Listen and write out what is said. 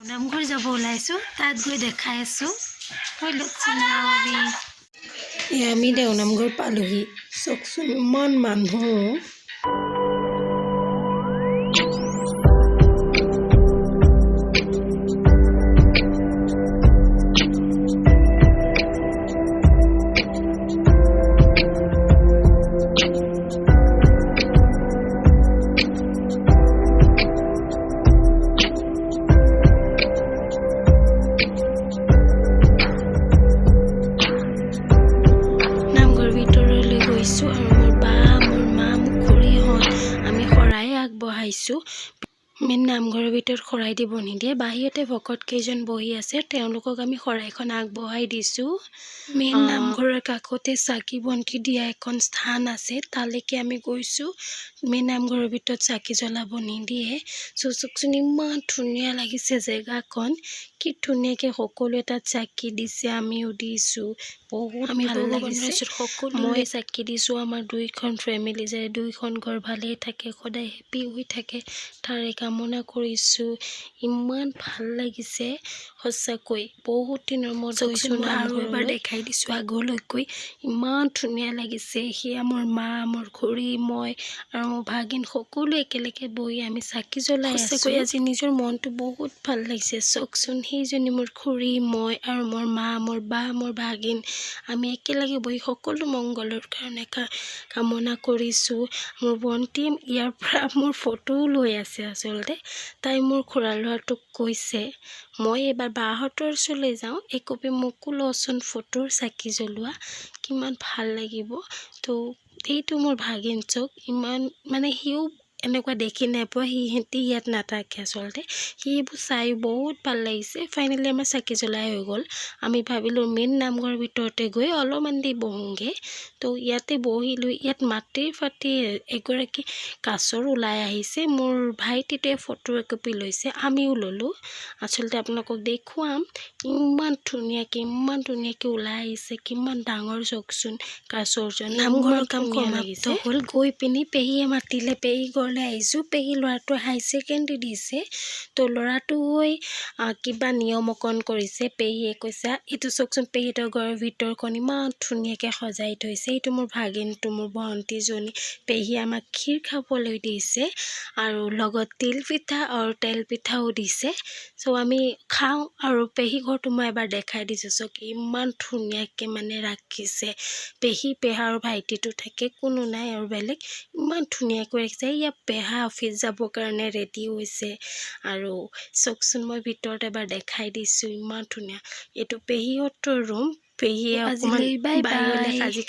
নামঘৰ যাব ওলাইছো তাত গৈ দেখাই আছো আমি দেওনামঘৰ পালোহি চকচোন ইমান মানুহ মেন নামঘৰৰ ভিতৰত খৰাই দিব নিদিয়ে বাহিৰতে ভকত কেইজন বহি আছে তেওঁলোকক আমি খৰাইখন আগবঢ়াই দিছো মেন নামঘৰৰ কাষতে চাকি বন্তি দিয়া এখন স্থান আছে তালৈকে আমি গৈছো মেন নামঘৰৰ ভিতৰত চাকি জ্বলাব নিদিয়ে চকচোন ইমান ধুনীয়া লাগিছে জেগাখন কি ধুনীয়াকে সকলো এটা চাকি দিছে আমিও দিছো বহুত ভাল লাগিছে মই চাকি দিছো আমাৰ দুইখন ফেমিলি যায় দুইখন ঘৰ ভালে থাকে সদায় হেপি হৈ থাকে তাৰে কামনা কৰিছো ইমান ভাল লাগিছে সঁচাকৈ বহুত দিনৰ মূৰত গৈছো আৰু এবাৰ দেখাই দিছো আগলৈকৈ ইমান ধুনীয়া লাগিছে হিয়া মোৰ মা মোৰ খুৰী মই আৰু মোৰ ভাগিন সকলো একেলগে বহি আমি চাকি জ্বলাই আছো আজি নিজৰ মনটো বহুত ভাল লাগিছে চকচোন সেইজনী মোৰ খুৰী মই আৰু মোৰ মা মোৰ বা মোৰ ভাগিন আমি একেলগে বহি সকলো মংগলৰ কাৰণে কামনা কৰিছো মোৰ ভণ্টি ইয়াৰ পৰা মোৰ ফটো লৈ আছে আচলতে তাই মোৰ খুৰা ল'ৰাটোক কৈছে মই এবাৰ বাহঁতৰ ওচৰলৈ যাওঁ একপি মোকো লচোন ফটোৰ চাকি জ্বলোৱা কিমান ভাল লাগিব তো এইটো মোৰ ভাগিন চক ইমান মানে হিও এনেকুৱা দেখি নাপায় সিহঁতি ইয়াত নাথাকে আচলতে সেইবোৰ চাই বহুত ভাল লাগিছে ফাইনেলি আমাৰ চাকি জ্বলাই হৈ গ'ল আমি ভাবিলোঁ মেইন নামঘৰৰ ভিতৰতে গৈ অলপমান দি বহোঁগৈ তো ইয়াতে বহিলোঁ ইয়াত মাটিৰ ফাটি এগৰাকী কাছৰ ওলাই আহিছে মোৰ ভাইটিতে ফটো একপি লৈছে আমিও ল'লোঁ আচলতে আপোনালোকক দেখুৱাম ইমান ধুনীয়াকৈ ওলাই আহিছে কিমান ডাঙৰ চকচোন কাছৰজন নামঘৰৰ কাম সমাপ্ত হ'ল গৈ পিনি পেহীয়ে মাতিলে পেহী ঘৰলৈ আহিছোঁ পেহী ল'ৰাটো হাই ছেকেণ্ডেৰী দিছে তো ল'ৰাটো হৈ কিবা নিয়ম অকণ কৰিছে পেহীয়ে কৈছে এইটো চকচোন পেহীহঁতৰ ঘৰৰ ভিতৰখন ইমান ধুনীয়াকৈ সজাই থৈছে এইটো মোৰ ভাগিনটো মোৰ ভণ্টিজনী পেহীয়ে আমাক ক্ষীৰ খাবলৈ দিছে আৰু লগত তিল পিঠা আৰু তেল পিঠাও দিছে চ' আমি খাওঁ আৰু পেহী ঘৰটো মই এবাৰ দেখাই দিছোঁ চ' ইমান ধুনীয়াকৈ মানে ৰাখিছে পেহী পেহা আৰু ভাইটিটো থাকে কোনো নাই আৰু বেলেগ ইমান ধুনীয়াকৈ ৰাখিছে ইয়াত পেহা অফিচ যাবৰ কাৰণে ৰেডি হৈছে আৰু চকচোন মই ভিতৰত এবাৰ দেখাই দিছোঁ ইমান ধুনীয়া এইটো পেহীহঁতৰ ৰুম পেহীয়ে অকণমান বাহিৰলৈ সাজি